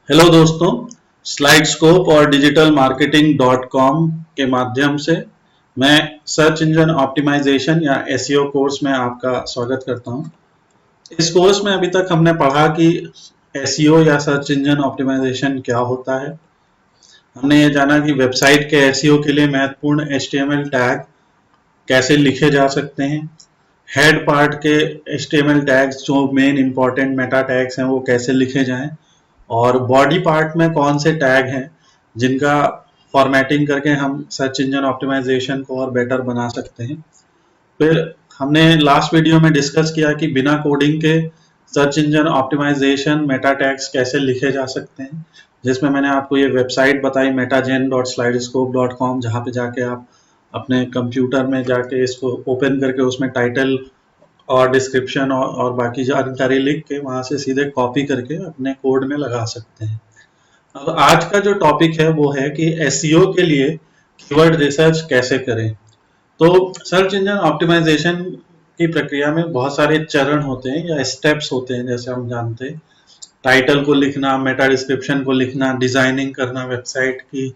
Hello दोस्तों, स्लाइडस्कोप और digital marketing dot com के माध्यम से मैं सर्च इंजन ऑप्टिमाइजेशन या एसईओ कोर्स में आपका स्वागत करता हूं। इस कोर्स में अभी तक हमने पढ़ा कि एसईओ या सर्च इंजन ऑप्टिमाइजेशन क्या होता है। हमने ये जाना कि वेबसाइट के एसईओ के लिए महत्वपूर्ण एचटीएमएल टैग कैसे लिखे जा सकते हैं, हेड पार्ट के एचटीएमएल टैग्स जो मेन इंपॉर्टेंट मेटा टैग्स हैं वो कैसे लिखे जाएं, और बॉडी पार्ट में कौन से टैग हैं जिनका फॉर्मेटिंग करके हम सर्च इंजन ऑप्टिमाइजेशन को और बेटर बना सकते हैं। फिर हमने लास्ट वीडियो में डिस्कस किया कि बिना कोडिंग के search engine optimisation meta tags कैसे लिखे जा सकते हैं, जिसमें मैंने आपको ये वेबसाइट बताई metagen.slidescope.com, जहाँ पे जाके आप अपने कंप्यूटर में जाके इसको ओपन करके उसमें टाइटल और डिस्क्रिप्शन और बाकी जानकारी लिख के वहां से सीधे कॉपी करके अपने कोड में लगा सकते हैं। अब आज का जो टॉपिक है वो है कि एसईओ के लिए कीवर्ड रिसर्च कैसे करें। तो सर्च इंजन ऑप्टिमाइजेशन की प्रक्रिया में बहुत सारे चरण होते हैं या स्टेप्स होते हैं, जैसे हम जानते हैं टाइटल को लिखना, मेटा डिस्क्रिप्शन को लिखना, डिजाइनिंग करना, वेबसाइट की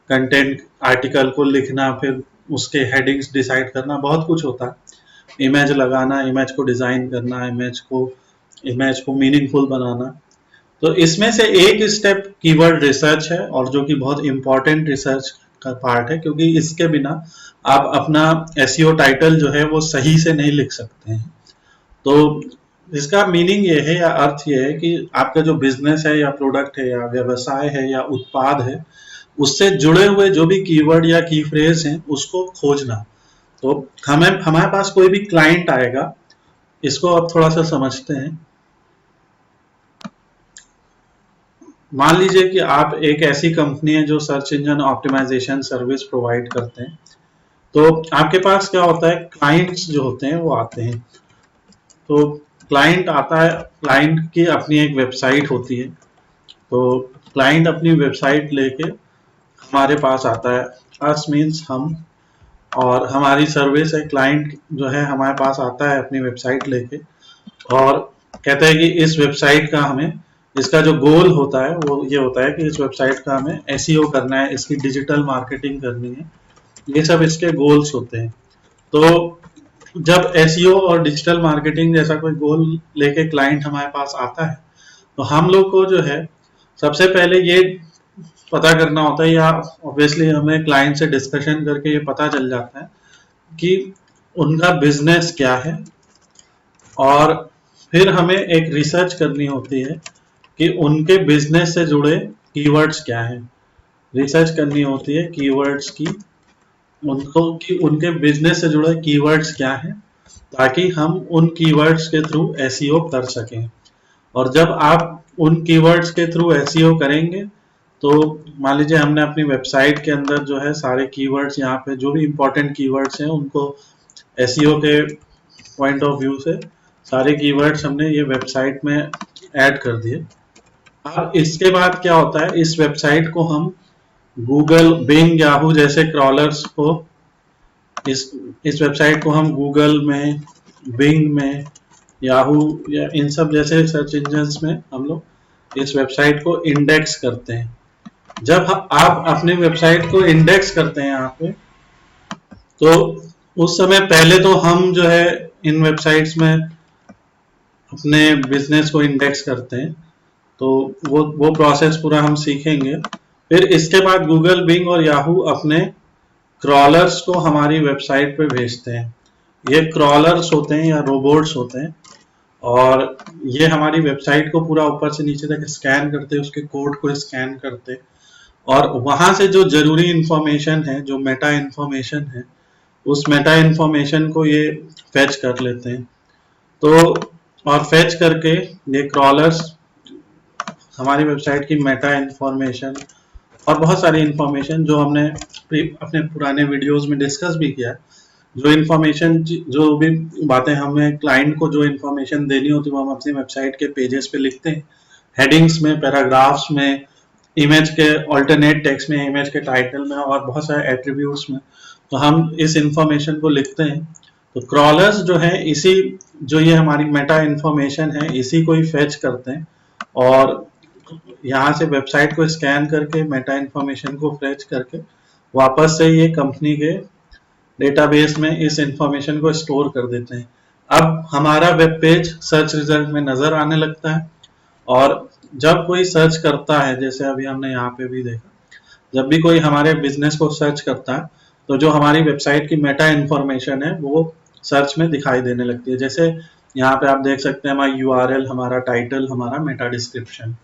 कंटेंट आर्टिकल को लिखना, फिर उसके हेडिंग्स डिसाइड करना, बहुत कुछ होता है। इमेज लगाना, इमेज को डिजाइन करना, इमेज को मीनिंगफुल बनाना। तो इसमें से एक स्टेप कीवर्ड रिसर्च है, और जो कि बहुत इंपॉर्टेंट रिसर्च का पार्ट है, क्योंकि इसके बिना आप अपना एसईओ टाइटल जो है वो सही से नहीं लिख सकते हैं। तो इसका मीनिंग ये है या अर्थ ये है कि आपका जो बिजनेस है या प्रोडक्ट है या व्यवसाय है या उत्पाद है, उससे जुड़े हुए जो भी कीवर्ड या की फ्रेज हैं उसको खोजना। तो हमारे पास कोई भी क्लाइंट आएगा, इसको अब थोड़ा सा समझते हैं। मान लीजिए कि आप एक ऐसी कंपनी है जो search engine optimisation service provide करते हैं। तो आपके पास क्या होता है, क्लाइंट्स जो होते हैं वो आते हैं। तो क्लाइंट आता है, क्लाइंट की अपनी एक वेबसाइट होती है। तो क्लाइंट अपनी वेबसाइट लेके हमारे पास आता है, अस मीन्स हम, और हमारी सर्विस है। क्लाइंट जो है हमारे पास आता है अपनी वेबसाइट लेके और कहता है कि इस वेबसाइट का हमें, इसका जो गोल होता है वो ये होता है कि इस वेबसाइट का हमें एसईओ करना है, इसकी डिजिटल मार्केटिंग करनी है, ये सब इसके गोल्स होते हैं। तो जब एसईओ और डिजिटल मार्केटिंग जैसा कोई गोल लेके क्लाइंट हमारे पास आता है, तो हम लोग को जो है सबसे पहले ये पता करना होता है, या ऑब्वियसली हमें क्लाइंट से डिस्कशन करके ये पता चल जाता है कि उनका बिजनेस क्या है, और फिर हमें एक रिसर्च करनी होती है कि उनके बिजनेस से जुड़े कीवर्ड्स क्या हैं। रिसर्च करनी होती है कीवर्ड्स की, उनको कि उनके बिजनेस से जुड़े कीवर्ड्स क्या हैं, ताकि हम उन कीवर्ड्स के थ्रू एसईओ कर सकें। और जब आप उन कीवर्ड्स के थ्रू एसईओ करेंगे, तो मान लीजिए हमने अपनी वेबसाइट के अंदर जो है सारे कीवर्ड्स, यहाँ पे जो भी इंपॉर्टेंट कीवर्ड्स हैं उनको एसईओ के पॉइंट ऑफ व्यू से सारे कीवर्ड्स हमने ये वेबसाइट में ऐड कर दिए। अब इसके बाद क्या होता है, इस वेबसाइट को हम गूगल, बिंग, याहू जैसे क्रॉलर्स को, इस वेबसाइट को हम गूगल में, बिंग में, याहू या इन सब जैसे सर्च इंजन्स में हम लोग इस वेबसाइट को इंडेक्स करते हैं। जब आप अपनी वेबसाइट को इंडेक्स करते हैं यहाँ पे, तो उस समय पहले तो हम जो है इन वेबसाइट्स में अपने बिजनेस को इंडेक्स करते हैं। तो वो प्रोसेस पूरा हम सीखेंगे। फिर इसके बाद गूगल, बिंग और याहू अपने क्रॉलर्स को हमारी वेबसाइट पे भेजते हैं। ये क्रॉलर्स होते हैं या रोबोट्स होते हैं, और ये हमारी वेबसाइट को पूरा ऊपर से नीचे तक स्कैन करते हैं, उसके कोड को स्कैन करते, और वहां से जो जरूरी इंफॉर्मेशन है, जो मेटा इंफॉर्मेशन है, उस मेटा इंफॉर्मेशन को ये फेच कर लेते हैं। तो और फेच करके ये क्रॉलर्स हमारी वेबसाइट की मेटा इंफॉर्मेशन और बहुत सारी इंफॉर्मेशन जो हमने अपने पुराने वीडियोस में डिस्कस भी किया, जो इंफॉर्मेशन, जो भी बातें हमें क्लाइंट को जो इंफॉर्मेशन देनी होती है वो हम अपनी वेबसाइट के पेजेस पे लिखते हैं, हेडिंग्स में, पैराग्राफ्स में, इमेज के ऑल्टरनेट टेक्स्ट में, इमेज के टाइटल में, और बहुत सारे एट्रीब्यूट्स में। तो हम इस इंफॉर्मेशन को लिखते हैं। तो क्रॉलर्स जो है जो ये हमारी मेटा इंफॉर्मेशन है, इसी को ही फेच करते हैं, और यहाँ से वेबसाइट को स्कैन करके मेटा इन्फॉर्मेशन को फेच करके वापस से ये कंपनी के डेटाबेस में इस इंफॉर्मेशन को स्टोर कर देते हैं। अब हमारा वेब पेज सर्च रिजल्ट में नजर आने लगता है, और जब कोई सर्च करता है, जैसे अभी हमने यहाँ पे भी देखा, जब भी कोई हमारे बिजनेस को सर्च करता है तो जो हमारी वेबसाइट की मेटा इन्फॉर्मेशन है वो सर्च में दिखाई देने लगती है। जैसे यहाँ पे आप देख सकते हैं हमारा यूआरएल, हमारा टाइटल, हमारा मेटा डिस्क्रिप्शन।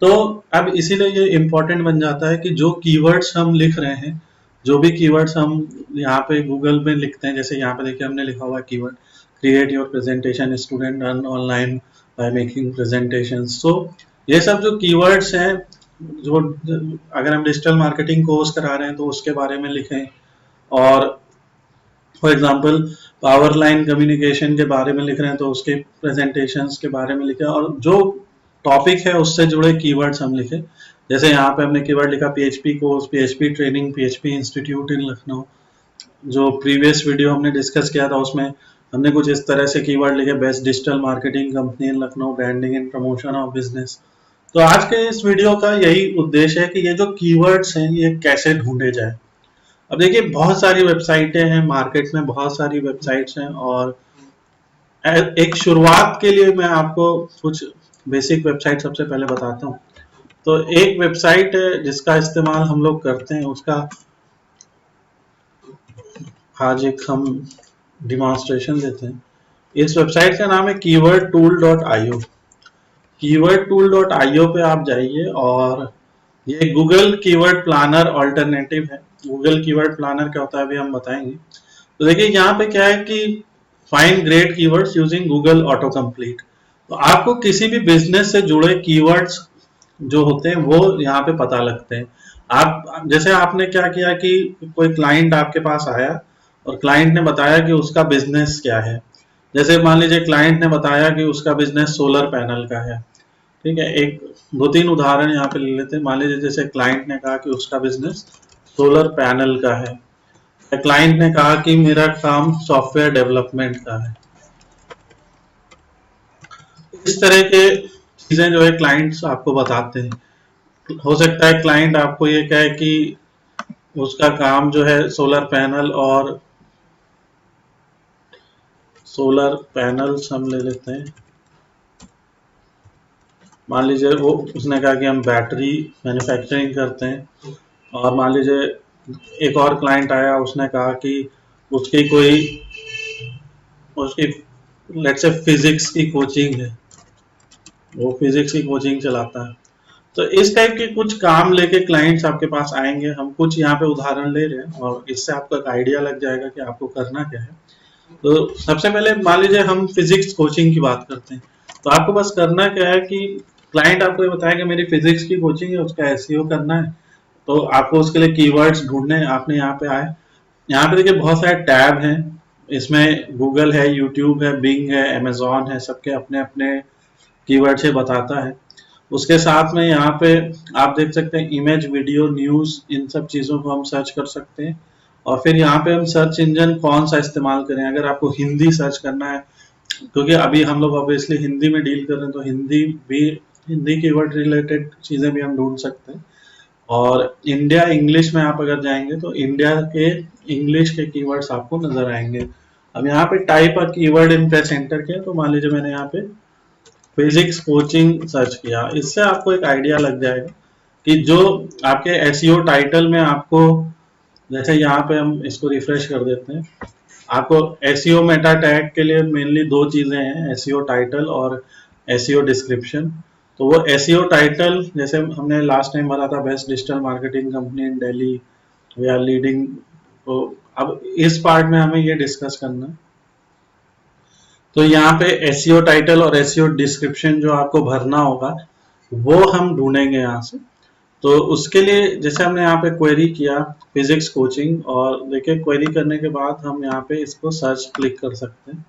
तो अब इसीलिए ये इम्पोर्टेंट बन जाता है कि जो कीवर्ड्स हम लिख रहे हैं, जो भी कीवर्ड्स हम यहाँ पे गूगल में लिखते हैं, जैसे यहाँ पे देखिए हमने लिखा हुआ keyword create your presentation student earn online by making presentation. So ये सब जो कीवर्ड्स हैं, जो अगर हम डिजिटल मार्केटिंग कोर्स करा रहे हैं तो उसके बारे में लिखें, और for example power line communication के बारे में लिख रहे हैं तो उसके प्रेजेंटेशंस के बारे में लिखें, और जो टॉपिक है उससे जुड़े कीवर्ड्स हम लिखें। जैसे यहाँ पे हमने कीवर्ड लिखा PHP course, PHP training, PHP institute इन लखनऊ। जो प्रीवियस वीडियो हमने डिस्कस किया था उसमें हमने कुछ इस तरह से कीवर्ड लिखे, best digital marketing company in Lucknow, branding and promotion of business. तो आज के इस वीडियो का यही उद्देश्य है कि ये जो कीवर्ड्स हैं ये कैसे ढूंढे जाए। अब देखिए बहुत सारी वेबसाइटें हैं मार्केट में, बहुत सारी वेबसाइट्स हैं, और एक शुरुआत के लिए मैं आपको कुछ बेसिक वेबसाइट सबसे पहले बताता हूँ। तो एक वेबसाइट है जिसका इस्तेमाल हम लोग करते हैं, उसका आज एक हम डिमॉन्स्ट्रेशन देते हैं। इस वेबसाइट का नाम है keywordtool.io। keywordtool.io पे आप जाइए, और ये गूगल कीवर्ड प्लानर ऑल्टरनेटिव है। गूगल कीवर्ड प्लानर क्या होता है अभी हम बताएंगे। तो देखिए यहाँ पे क्या है कि find great keywords using Google auto complete. तो आपको किसी भी बिजनेस से जुड़े कीवर्ड्स जो होते हैं वो यहाँ पे पता लगते हैं। आप जैसे आपने क्या किया कि कोई क्लाइंट आपके पास आया और क्लाइंट ने बताया कि उसका बिजनेस क्या है। जैसे मान लीजिए क्लाइंट ने बताया कि उसका बिजनेस सोलर पैनल का है। ठीक है, एक दो तीन उदाहरण यहाँ पे ले लेते हैं। मान लीजिए जैसे क्लाइंट ने कहा कि उसका बिजनेस सोलर पैनल का है, या क्लाइंट ने कहा कि मेरा काम सॉफ्टवेयर डेवलपमेंट का है। इस तरह के चीजें जो है क्लाइंट्स आपको बताते हैं। हो सकता है क्लाइंट आपको ये कहे कि उसका काम जो है सोलर पैनल, और सोलर पैनल्स हम ले लेते हैं। मान लीजिए वो उसने कहा कि हम बैटरी मैन्युफैक्चरिंग करते हैं, और मान लीजिए एक और क्लाइंट आया, उसने कहा कि उसकी कोई उसकी लेट्स से फिजिक्स की कोचिंग है, वो फिजिक्स की कोचिंग चलाता है। तो इस टाइप के कुछ काम लेके क्लाइंट्स आपके पास आएंगे। हम कुछ यहाँ पे उदाहरण ले रहे हैं और इससे आपको एक आइडिया लग जाएगा कि आपको करना क्या है। तो सबसे पहले मान लीजिए हम फिजिक्स कोचिंग की बात करते हैं, तो आपको बस करना क्या है कि क्लाइंट आपको ये बताया कि मेरी फिजिक्स की कोचिंग है, उसका एसईओ करना है। तो आपको उसके लिए कीवर्ड्स ढूंढने हैं। आपने यहाँ पे आए, यहाँ पे देखिए बहुत सारे टैब हैं। इसमें गूगल है, यूट्यूब है, बिंग है, अमेजोन है, सबके अपने अपने कीवर्ड से बताता है। उसके साथ में यहाँ पे आप देख सकते हैं इमेज, वीडियो, न्यूज, इन सब चीज़ों को हम सर्च कर सकते हैं। और फिर यहाँ पे हम सर्च इंजन कौन सा इस्तेमाल करें। अगर आपको हिंदी सर्च करना है, क्योंकि अभी हम लोग ऑब्वियसली हिंदी में डील कर रहे हैं, तो हिंदी भी, हिंदी कीवर्ड रिलेटेड चीज़ें भी हम ढूंढ सकते हैं। और इंडिया इंग्लिश में आप अगर जाएंगे तो इंडिया के इंग्लिश के कीवर्ड्स आपको नजर आएंगे। अब यहाँ पे टाइप अ कीवर्ड इन प्रेस एंटर किया, तो मान लीजिए मैंने यहाँ पे फिजिक्स कोचिंग सर्च किया। इससे आपको एक आइडिया लग जाएगा कि जो आपके एसईओ टाइटल में आपको, जैसे यहाँ पे हम इसको रिफ्रेश कर देते हैं, आपको एसईओ मेटा टैग के लिए मेनली दो चीजें हैं, एसईओ टाइटल और एसईओ डिस्क्रिप्शन। तो वो एसईओ टाइटल, जैसे हमने लास्ट टाइम भरा था best digital marketing company in Delhi, we are leading. तो अब इस पार्ट में हमें ये डिस्कस करना है। तो यहाँ पे एसईओ टाइटल और एसईओ डिस्क्रिप्शन जो आपको भरना होगा वो हम ढूंढेंगे यहाँ से। तो उसके लिए जैसे हमने यहाँ पे क्वेरी किया फिजिक्स कोचिंग, और देखिए क्वेरी करने के बाद हम यहाँ पे इसको सर्च क्लिक कर सकते हैं।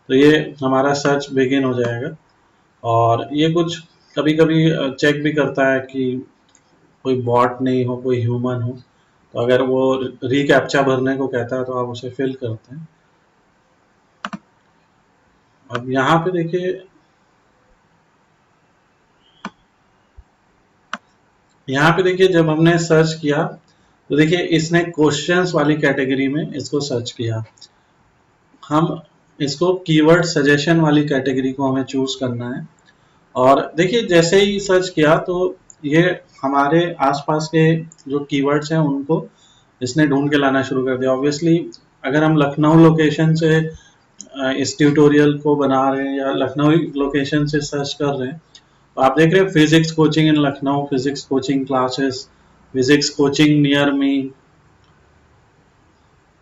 तो ये हमारा सर्च बिगिन हो जाएगा, और ये कुछ कभी कभी चेक भी करता है कि कोई बॉट नहीं हो, कोई ह्यूमन हो। तो अगर वो रिकैप्चा भरने को कहता है तो आप उसे फिल करते हैं। अब यहाँ पे देखिए यहाँ पे देखिए जब हमने सर्च किया तो देखिए इसने क्वेश्चंस वाली कैटेगरी में इसको सर्च किया। हम इसको कीवर्ड सजेशन वाली कैटेगरी को हमें चूज करना है। और देखिए जैसे ही सर्च किया तो ये हमारे आसपास के जो कीवर्ड्स हैं उनको इसने ढूंढ के लाना शुरू कर दिया। ऑब्वियसली अगर हम लखनऊ लोकेशन से इस ट्यूटोरियल को बना रहे हैं या लखनऊ लोकेशन से सर्च कर रहे हैं तो आप देख रहे हैं physics coaching in Lucknow, physics coaching classes, physics coaching near me,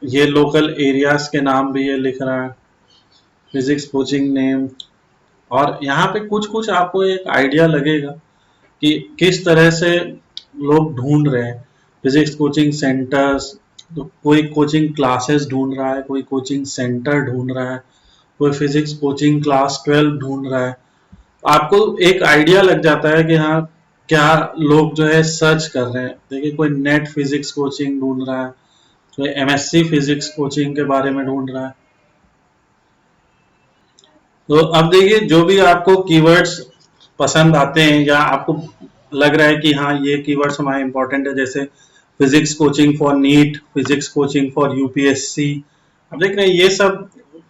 ये लोकल एरियाज के नाम भी ये लिख रहा है, फिजिक्स कोचिंग नेम। और यहाँ पे कुछ कुछ आपको एक आइडिया लगेगा कि किस तरह से लोग ढूंढ रहे हैं। फिजिक्स कोचिंग सेंटर्स, तो कोई कोचिंग क्लासेस ढूंढ रहा है, कोई कोचिंग सेंटर ढूंढ रहा है, कोई फिजिक्स कोचिंग क्लास 12 ढूंढ रहा है। आपको एक आइडिया लग जाता है कि हाँ क्या लोग जो है सर्च कर रहे हैं। देखिए कोई नेट फिजिक्स कोचिंग ढूंढ रहा है, कोई एमएससी फिजिक्स कोचिंग के बारे में ढूंढ रहा है। तो अब देखिए जो भी आपको कीवर्ड्स पसंद आते हैं या आपको लग रहा है कि हाँ ये कीवर्ड्स हमारे इंपॉर्टेंट है, जैसे physics coaching for NEET, physics coaching for UPSC, अब देख रहे हैं ये सब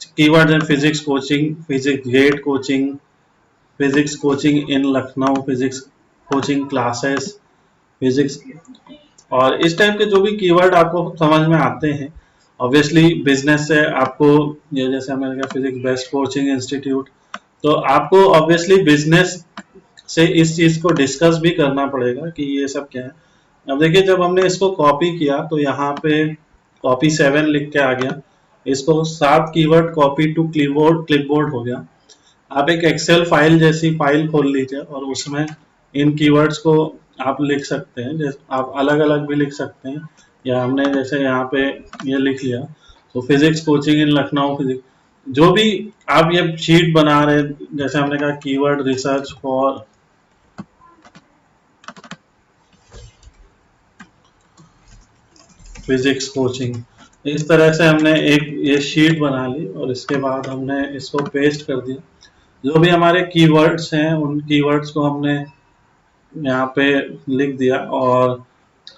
कीवर्ड्स हैं। Physics coaching, physics GATE coaching, physics coaching in Lucknow, physics coaching classes, physics, और इस टाइप के जो भी कीवर्ड आपको समझ में आते हैं। ऑब्वियसली बिजनेस से आपको, ये जैसे मैंने कहा फिजिक्स बेस्ट कोचिंग इंस्टीट्यूट, तो आपको ऑब्वियसली बिजनेस से इस चीज को डिस्कस भी करना पड़ेगा कि ये सब क्या है। अब देखिए जब हमने इसको कॉपी किया तो यहाँ पे कॉपी 7 लिख के आ गया, इसको 7 कीवर्ड कॉपी टू क्लिपबोर्ड हो गया। आप एक एक्सेल फाइल जैसी फाइल खोल लीजिए और उसमें इन कीवर्ड्स को आप लिख सकते हैं। जैसे आप अलग अलग भी लिख सकते हैं, या हमने जैसे यहाँ पे ये लिख लिया तो physics coaching in Lucknow physics, जो भी आप ये शीट बना रहे हैं, जैसे हमने कहा keyword research for physics coaching, इस तरह से हमने एक ये शीट बना ली और इसके बाद हमने इसको पेस्ट कर दिया। जो भी हमारे कीवर्ड्स हैं उन कीवर्ड्स को हमने यहाँ पे लिख दिया। और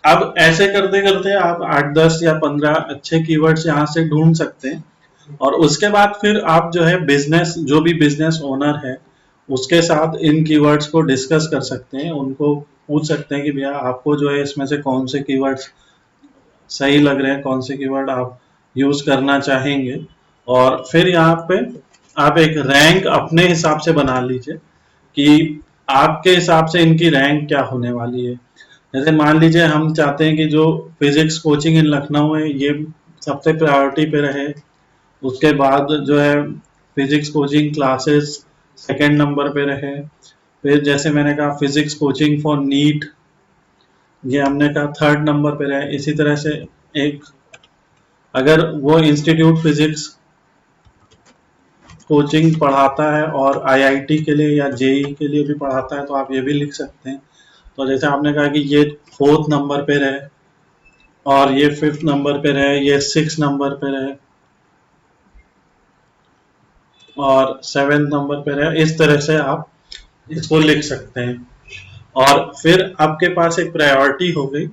अब ऐसे करते करते आप 8, 10 या 15 अच्छे कीवर्ड्स यहाँ से ढूंढ सकते हैं। और उसके बाद फिर आप जो है बिजनेस, जो भी बिजनेस ओनर है उसके साथ इन कीवर्ड्स को डिस्कस कर सकते हैं। उनको पूछ सकते हैं कि भैया आपको जो है इसमें से कौन से कीवर्ड्स सही लग रहे हैं, कौन से कीवर्ड आप यूज करना चाहेंगे। और फिर यहाँ पे आप एक रैंक अपने हिसाब से बना लीजिए कि आपके हिसाब से इनकी रैंक क्या होने वाली है। जैसे मान लीजिए हम चाहते हैं कि जो फिजिक्स कोचिंग इन लखनऊ है ये सबसे प्रायोरिटी पे रहे, उसके बाद जो है physics coaching classes second number पे रहे, फिर जैसे मैंने कहा फिजिक्स कोचिंग फॉर नीट ये हमने कहा थर्ड नंबर पे रहे। इसी तरह से एक अगर वो इंस्टीट्यूट फिजिक्स कोचिंग पढ़ाता है और आईआईटी के लिए या जेई के लिए भी पढ़ाता है तो आप ये भी लिख सकते हैं। तो जैसे आपने कहा कि ये 4th नंबर पे रहे और ये 5th नंबर पे रहे, ये 6th नंबर पे रहे और 7th नंबर पे रहे, इस तरह से आप इसको लिख सकते हैं। और फिर आपके पास एक प्रायोरिटी हो गई।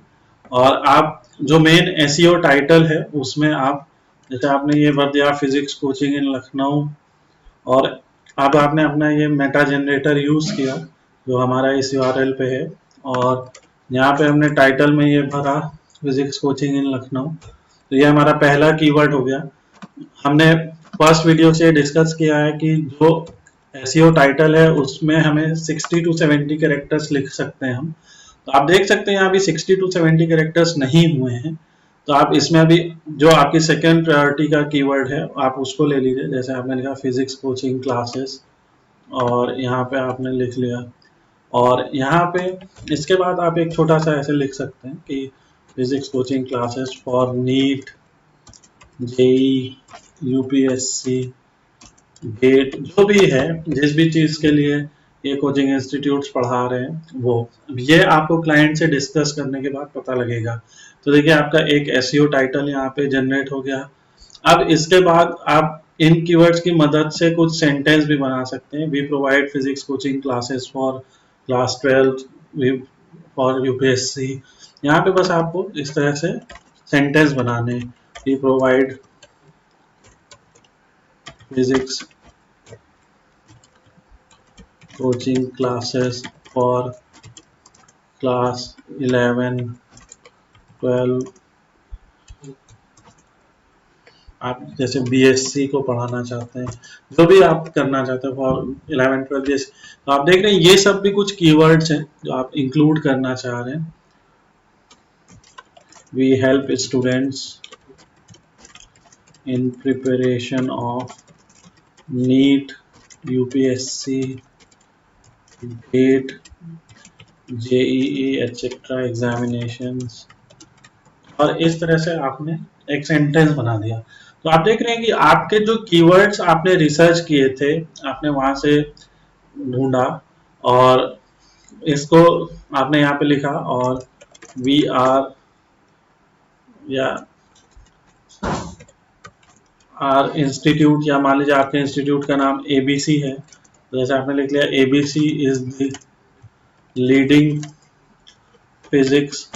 और आप जो मेन एसईओ टाइटल है उसमें आप, जैसे आपने ये भर दिया फिजिक्स कोचिंग इन लखनऊ, और अब आपने अपना ये मेटा जनरेटर यूज किया जो हमारा इस यूआरएल पे है, और यहाँ पे हमने टाइटल में ये भरा फिजिक्स कोचिंग इन लखनऊ। तो ये हमारा पहला कीवर्ड हो गया। हमने फर्स्ट वीडियो से डिस्कस किया है कि जो एसईओ टाइटल है उसमें हमें 60 to 70 कैरेक्टर्स लिख सकते हैं हम। तो आप देख सकते हैं यहाँ भी 60 to 70 कैरेक्टर्स नहीं हुए हैं। तो आप इसमें अभी जो आपकी सेकेंड प्रायोरिटी का कीवर्ड है आप उसको ले लीजिए। जैसे आपने लिखा फिजिक्स कोचिंग क्लासेस और यहाँ पे आपने लिख लिया, और यहाँ पे इसके बाद आप एक छोटा सा ऐसे लिख सकते हैं कि physics coaching classes for NEET, JEE, UPSC, GATE, जो भी है जिस भी चीज के लिए ये कोचिंग इंस्टीट्यूट्स पढ़ा रहे हैं वो, ये आपको क्लाइंट से डिस्कस करने के बाद पता लगेगा। तो देखिए आपका एक एसईओ टाइटल यहाँ पे जनरेट हो गया। अब इसके बाद आप इन कीवर्ड्स की मदद से कुछ सेंटेंस भी बना सकते हैं। We provide physics coaching classes for class 12, for UPSC. यहाँ पे बस आपको इस तरह से सेंटेंस बनाने, we provide physics coaching classes for class 11, 12। आप जैसे बीएससी को पढ़ाना चाहते हैं, जो भी आप करना चाहते हैं फॉर 11, 12 बीएससी, तो आप देख रहे हैं ये सब भी कुछ कीवर्ड्स हैं जो आप इंक्लूड करना चाह रहे हैं। We help students in preparation of NEET, UPSC, GATE, JEE etcetera examinations. और इस तरह से आपने एक सेंटेंस बना दिया। तो आप देख रहे हैं कि आपके जो कीवर्ड्स आपने रिसर्च किए थे, आपने वहां से ढूंढा और इसको आपने यहाँ पे लिखा, और वी आर या आर इंस्टीट्यूट, या मान लीजिए आपके इंस्टीट्यूट का नाम एबीसी है, तो जैसे आपने लिख लिया ABC is the leading physics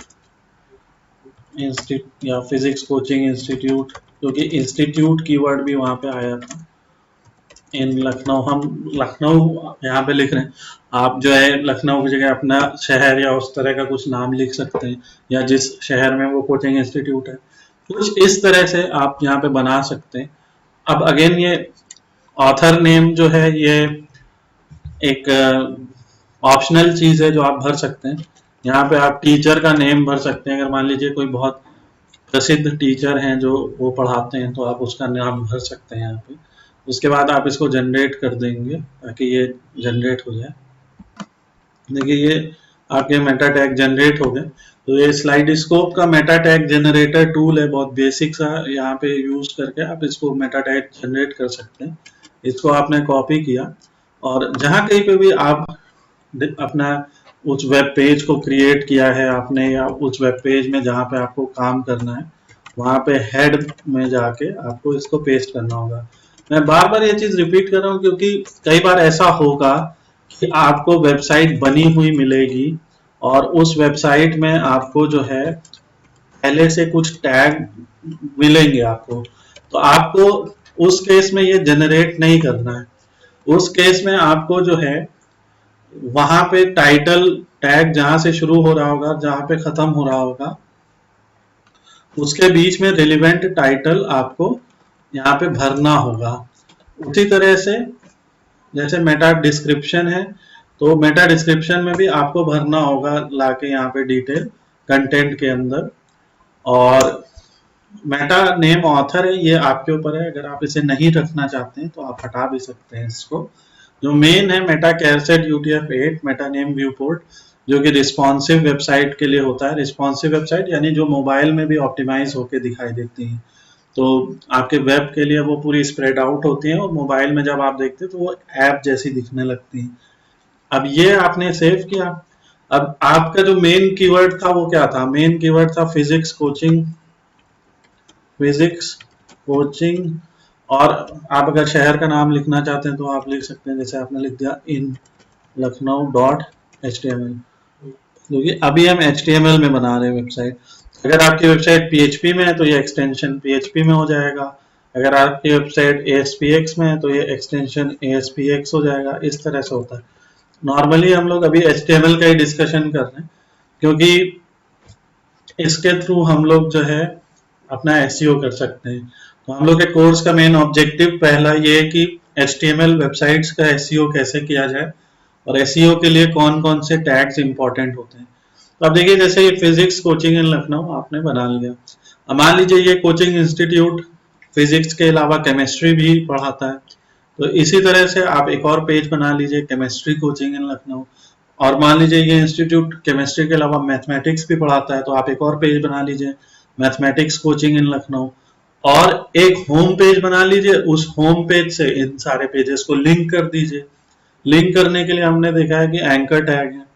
institute या फिजिक्स कोचिंग इंस्टीट्यूट, क्योंकि इंस्टीट्यूट कीवर्ड भी वहां पे आया था। इन लखनऊ, हम लखनऊ यहाँ पे लिख रहे हैं, आप जो है लखनऊ की जगह अपना शहर या उस तरह का कुछ नाम लिख सकते हैं, या जिस शहर में वो कोचिंग इंस्टीट्यूट है, कुछ इस तरह से आप यहाँ पे बना सकते हैं। अब अगेन ये ऑथर नेम जो है ये एक ऑप्शनल चीज है जो आप भर सकते हैं। यहाँ पे आप टीचर का नेम भर सकते हैं, अगर मान लीजिए कोई बहुत प्रसिद्ध टीचर हैं जो वो पढ़ाते हैं, तो आप उसका नाम भर सकते हैं यहाँ पे। उसके बाद आप इसको जनरेट कर देंगे ताकि ये जनरेट हो जाए। देखिए ये आपके मेटा टैग जनरेट हो गए। तो ये स्लाइड स्कोप का मेटा टैग जनरेटर टूल है, बहुत बेसिक सा, यहाँ पे यूज करके आप इसको मेटा टैग जनरेट कर सकते हैं। इसको आपने कॉपी किया और जहाँ कहीं पे भी आप अपना उस वेब पेज को क्रिएट किया है आपने, या उस वेब पेज में जहाँ पे आपको काम करना है, वहाँ पे हेड में जाके आपको इसको पेस्ट करना होगा। मैं बार बार ये चीज रिपीट कर रहा हूँ क्योंकि कई बार ऐसा होगा कि आपको वेबसाइट बनी हुई मिलेगी और उस वेबसाइट में आपको जो है पहले से कुछ टैग मिलेंगे आपको, तो आपको उस केस में ये जनरेट नहीं करना है। उस केस में आपको जो है वहां पे टाइटल टैग जहां से शुरू हो रहा होगा, जहां पे खत्म हो रहा होगा, उसके बीच में रिलेवेंट टाइटल आपको यहाँ पे भरना होगा। उसी तरह से जैसे मेटा डिस्क्रिप्शन है, तो मेटा डिस्क्रिप्शन में भी आपको भरना होगा लाके यहाँ पे डिटेल कंटेंट के अंदर। और मेटा नेम ऑथर है, ये आपके ऊपर है, अगर आप इसे नहीं रखना चाहते हैं तो आप हटा भी सकते हैं इसको। जो मेन है meta charset UTF-8 meta name viewport, जो कि रिस्पॉन्सिव वेबसाइट के लिए होता है। रिस्पॉन्सिव वेबसाइट यानी जो मोबाइल में भी ऑप्टिमाइज होकर दिखाई देती हैं, तो आपके वेब के लिए वो पूरी स्प्रेड आउट होती हैं और मोबाइल में जब आप देखते हैं तो वो ऐप जैसी दिखने लगती हैं। अब ये आपने सेव किया। अब आपका जो मेन कीवर्ड था वो क्या था? मेन कीवर्ड था फिजिक्स कोचिंग, फिजिक्स कोचिंग। और आप अगर शहर का नाम लिखना चाहते हैं तो आप लिख सकते हैं, जैसे आपने लिख दिया इन लखनऊ.html, क्योंकि अभी हम HTML में बना रहे हैं वेबसाइट। अगर आपकी वेबसाइट PHP में है तो ये एक्सटेंशन PHP में हो जाएगा। अगर आपकी वेबसाइट ASPX में है तो ये एक्सटेंशन ASPX हो जाएगा। इस तरह से होता है। नॉर्मली हम लोग अभी HTML का ही डिस्कशन कर रहे हैं क्योंकि इसके थ्रू हम लोग जो है अपना SEO कर सकते हैं। तो हम लोग के कोर्स का मेन ऑब्जेक्टिव पहला ये है कि HTML वेबसाइट्स का SEO कैसे किया जाए और SEO के लिए कौन कौन से टैग्स इंपॉर्टेंट होते हैं। तो अब देखिए जैसे ये फिजिक्स कोचिंग इन लखनऊ आपने बना लिया। अब मान लीजिए ये कोचिंग इंस्टीट्यूट फिजिक्स के अलावा केमिस्ट्री भी पढ़ाता है, तो इसी तरह से आप एक और पेज बना लीजिए केमिस्ट्री कोचिंग इन लखनऊ। और मान लीजिए ये इंस्टीट्यूट केमिस्ट्री के अलावा मैथमेटिक्स भी पढ़ाता है, तो आप एक और पेज बना लीजिए मैथमेटिक्स कोचिंग इन लखनऊ। और एक होम पेज बना लीजिए, उस होम पेज से इन सारे पेजेस को लिंक कर दीजिए। लिंक करने के लिए हमने देखा है कि एंकर टैग है।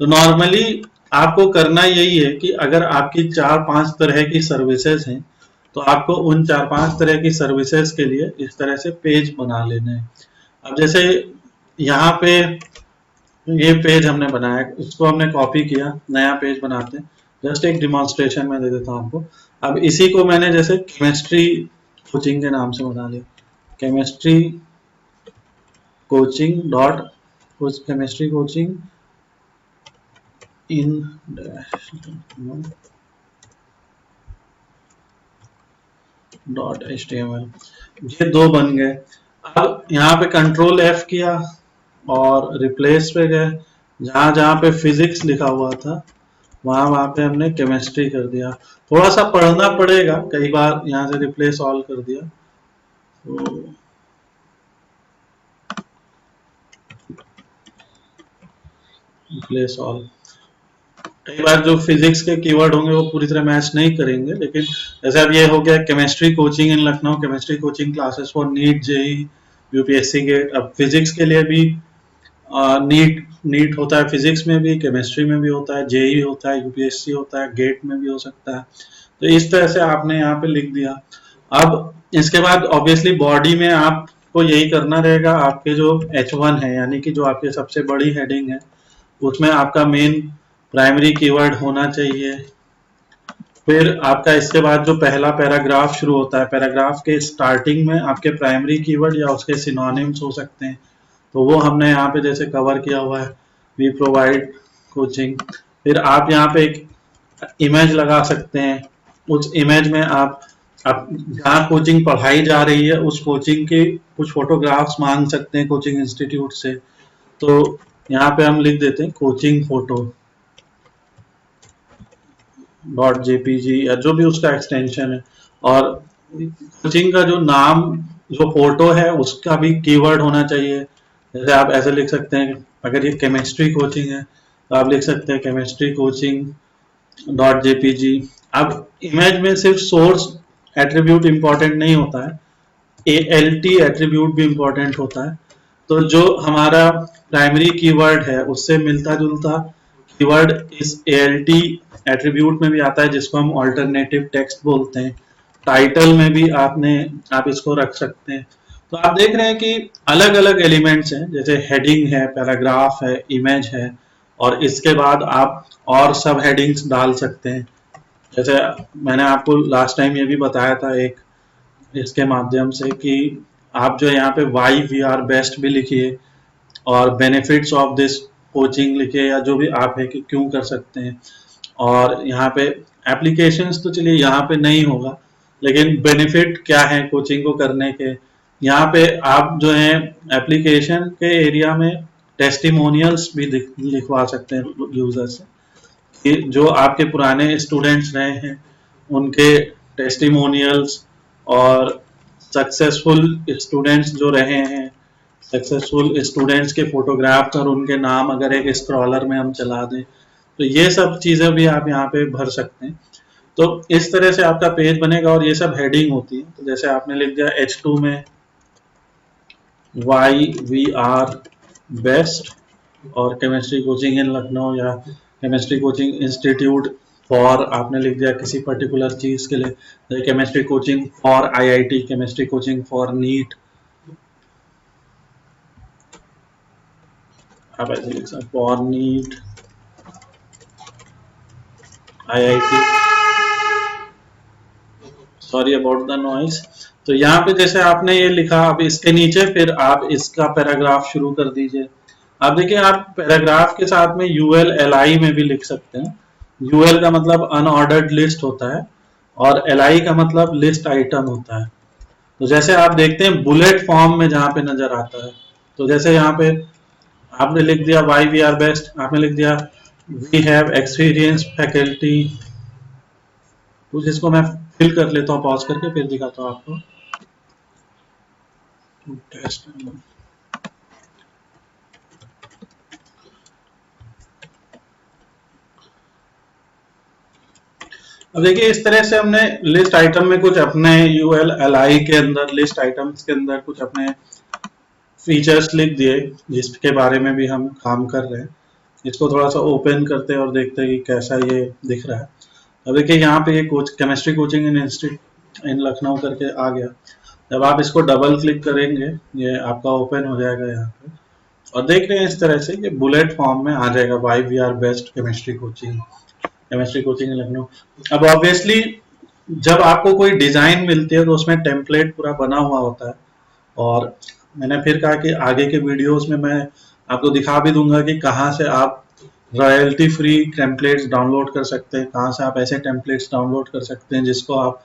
तो नॉर्मली आपको करना यही है कि अगर आपकी 4-5 तरह की सर्विसेज हैं तो आपको उन 4-5 तरह की सर्विसेज के लिए इस तरह से पेज बना लेने हैं। अब जैसे यहाँ पे ये पेज हमने बनाया, इसको हमने कॉपी किया, नया पेज बनाते हैं। जस्ट एक डिमॉन्स्ट्रेशन में दे देता हूँ आपको। अब इसी को मैंने जैसे केमिस्ट्री कोचिंग के नाम से बना लिया, chemistry coaching dot chemistry coaching in dot HTML। ये दो बन गए। अब यहाँ पे कंट्रोल F किया और रिप्लेस पे गए, जहां जहां पे फिजिक्स लिखा हुआ था वहां वहां पे हमने केमिस्ट्री कर दिया। थोड़ा सा पढ़ना पड़ेगा, कई बार यहाँ से रिप्लेस ऑल कर दिया तो रिप्लेस ऑल। कई बार जो फिजिक्स के कीवर्ड होंगे वो पूरी तरह मैच नहीं करेंगे, लेकिन जैसे अब ये हो गया chemistry coaching in Lucknow, chemistry coaching classes for NEET JEE UPSC GATE. अब फिजिक्स के लिए भी नीट नीट होता है, फिजिक्स में भी, केमिस्ट्री में भी होता है, जेई होता है, यूपीएससी होता है, गेट में भी हो सकता है। तो इस तरह से आपने यहाँ पे लिख दिया। अब इसके बाद ऑब्वियसली बॉडी में आपको यही करना रहेगा, आपके जो H1 है यानी कि जो आपकी सबसे बड़ी हेडिंग है उसमें आपका मेन प्राइमरी कीवर्ड होना चाहिए। फिर आपका इसके बाद जो पहला पैराग्राफ शुरू होता है, पैराग्राफ के स्टार्टिंग में आपके प्राइमरी कीवर्ड या उसके सिनोनिम्स हो सकते हैं, तो वो हमने यहाँ पे जैसे कवर किया हुआ है, वी प्रोवाइड कोचिंग। फिर आप यहाँ पे एक इमेज लगा सकते हैं, उस इमेज में आप जहाँ कोचिंग पढ़ाई जा रही है उस कोचिंग के कुछ फोटोग्राफ्स मांग सकते हैं कोचिंग इंस्टीट्यूट से। तो यहाँ पे हम लिख देते हैं कोचिंग फोटो डॉट जेपीजी या जो भी उसका एक्सटेंशन है, और कोचिंग का जो नाम जो फोटो है उसका भी कीवर्ड होना चाहिए। जैसे आप ऐसे लिख सकते हैं, अगर ये केमिस्ट्री कोचिंग है तो आप लिख सकते हैं केमिस्ट्री कोचिंग डॉट जेपीजी। अब इमेज में सिर्फ सोर्स एट्रीब्यूट इंपॉर्टेंट नहीं होता है, ALT एट्रीब्यूट भी इंपॉर्टेंट होता है। तो जो हमारा प्राइमरी कीवर्ड है उससे मिलता जुलता कीवर्ड इस ALT एट्रीब्यूट में भी आता है, जिसको हम ऑल्टरनेटिव टेक्स्ट बोलते हैं। टाइटल में भी आप इसको रख सकते हैं। तो आप देख रहे हैं कि अलग अलग एलिमेंट्स हैं, जैसे हेडिंग है, पैराग्राफ है, इमेज है, और इसके बाद आप और सब हेडिंग्स डाल सकते हैं। जैसे मैंने आपको लास्ट टाइम ये भी बताया था एक इसके माध्यम से कि आप जो यहाँ पे वाई वी आर बेस्ट भी लिखिए और बेनिफिट्स ऑफ दिस कोचिंग लिखिए, या जो भी आप है कि क्यों कर सकते हैं। और यहाँ पे एप्लीकेशंस तो चलिए यहाँ पे नहीं होगा, लेकिन बेनिफिट क्या है कोचिंग को करने के, यहाँ पे आप जो है एप्लीकेशन के एरिया में टेस्टिमोनियल्स भी लिखवा सकते हैं यूजर से, कि जो आपके पुराने स्टूडेंट्स रहे हैं उनके टेस्टिमोनियल्स, और सक्सेसफुल स्टूडेंट्स जो रहे हैं, सक्सेसफुल स्टूडेंट्स के फोटोग्राफ्स और उनके नाम अगर एक स्क्रॉलर में हम चला दें, तो ये सब चीज़ें भी आप यहाँ पे भर सकते हैं। तो इस तरह से आपका पेज बनेगा, और ये सब हेडिंग होती है। तो जैसे आपने लिख दिया H2 में वाई वी आर बेस्ट, और केमिस्ट्री कोचिंग इन लखनऊ या केमिस्ट्री कोचिंग इंस्टीट्यूट फॉर, आपने लिख दिया किसी पर्टिकुलर चीज के लिए, chemistry coaching for IIT, chemistry coaching for NEET, आप ऐसे लिख सकते for NEET IIT, sorry about the noise. तो यहाँ पे जैसे आपने ये लिखा, अब इसके नीचे फिर आप इसका पैराग्राफ शुरू कर दीजिए। अब देखिए आप पैराग्राफ के साथ में ULLI में भी लिख सकते हैं। UL का मतलब अनऑर्डर्ड लिस्ट होता है, और LI का मतलब लिस्ट आइटम होता है। तो जैसे आप देखते हैं बुलेट फॉर्म में जहाँ पे नजर आता है, तो जैसे यहाँ पे आपने लिख दिया वाई वी आर बेस्ट, आपने लिख दिया वी हैव एक्सपीरियंस फैकल्टी, तो जिसको मैं फिल कर लेता हूँ पॉज करके, फिर दिखाता हूँ आपको टेस्ट। अब देखिए इस तरह से हमने लिस्ट आइटम में कुछ अपने ULLI के अंदर, लिस्ट आइटम्स के अंदर कुछ अपने फीचर्स लिख दिए, जिसके बारे में भी हम काम कर रहे हैं। इसको थोड़ा सा ओपन करते हैं और देखते हैं कि कैसा ये दिख रहा है। अब देखिए यहाँ पे ये केमिस्ट्री कोचिंग इन इंस्टीट्यूट इन लखनऊ करके आ गया। जब आप इसको डबल क्लिक करेंगे ये आपका ओपन हो जाएगा यहाँ पे, और देख रहे हैं इस तरह से कि बुलेट फॉर्म में आ जाएगा, why we are best chemistry coaching in Lucknow. अब ऑब्वियसली जब आपको कोई डिजाइन मिलती है तो उसमें टेम्पलेट पूरा बना हुआ होता है, और मैंने फिर कहा कि आगे के वीडियोस में मैं आपको दिखा भी दूंगा कि कहाँ से आप रॉयल्टी फ्री टेम्पलेट्स डाउनलोड कर सकते हैं, कहाँ से आप ऐसे टेम्पलेट्स डाउनलोड कर सकते हैं जिसको आप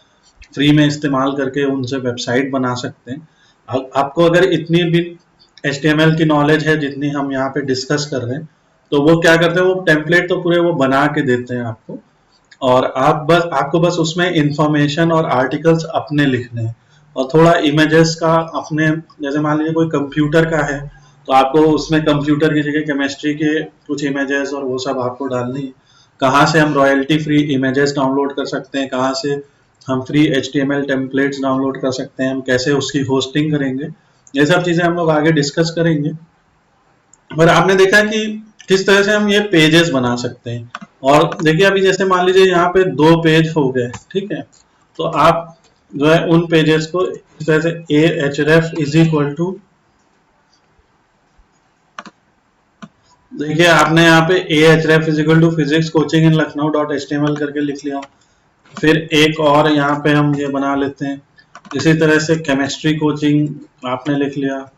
फ्री में इस्तेमाल करके उनसे वेबसाइट बना सकते हैं। आपको अगर इतनी भी HTML की नॉलेज है जितनी हम यहाँ पे डिस्कस कर रहे हैं, तो वो क्या करते हैं, वो टेम्पलेट तो पूरे वो बना के देते हैं आपको, और आपको बस उसमें इंफॉर्मेशन और आर्टिकल्स अपने लिखने हैं, और थोड़ा इमेजेस का अपने, जैसे मान लीजिए कोई कंप्यूटर का है तो आपको उसमें कंप्यूटर की जगह केमिस्ट्री के कुछ इमेजेस और वो सब आपको डालनी है। कहाँ से हम रॉयल्टी फ्री इमेजेस डाउनलोड कर सकते हैं, कहाँ से हम फ्री HTML टेम्पलेट्स डाउनलोड कर सकते हैं, हम कैसे उसकी होस्टिंग करेंगे, ये सब चीज़ें हम लोग आगे डिस्कस करेंगे। और आपने देखा कि किस तरह से हम ये पेजेस बना सकते हैं। और देखिए अभी जैसे मान लीजिए यहाँ पे 2 पेज हो गए, ठीक है, तो आप जो है उन पेजेस को इस तरह से ahref इज इक्वल टू, देखिए आपने यहाँ पे ahref is equal to physics coaching in Lucknow .html करके लिख लिया। फिर एक और यहाँ पे हम ये बना लेते हैं, इसी तरह से केमिस्ट्री कोचिंग आपने लिख लिया,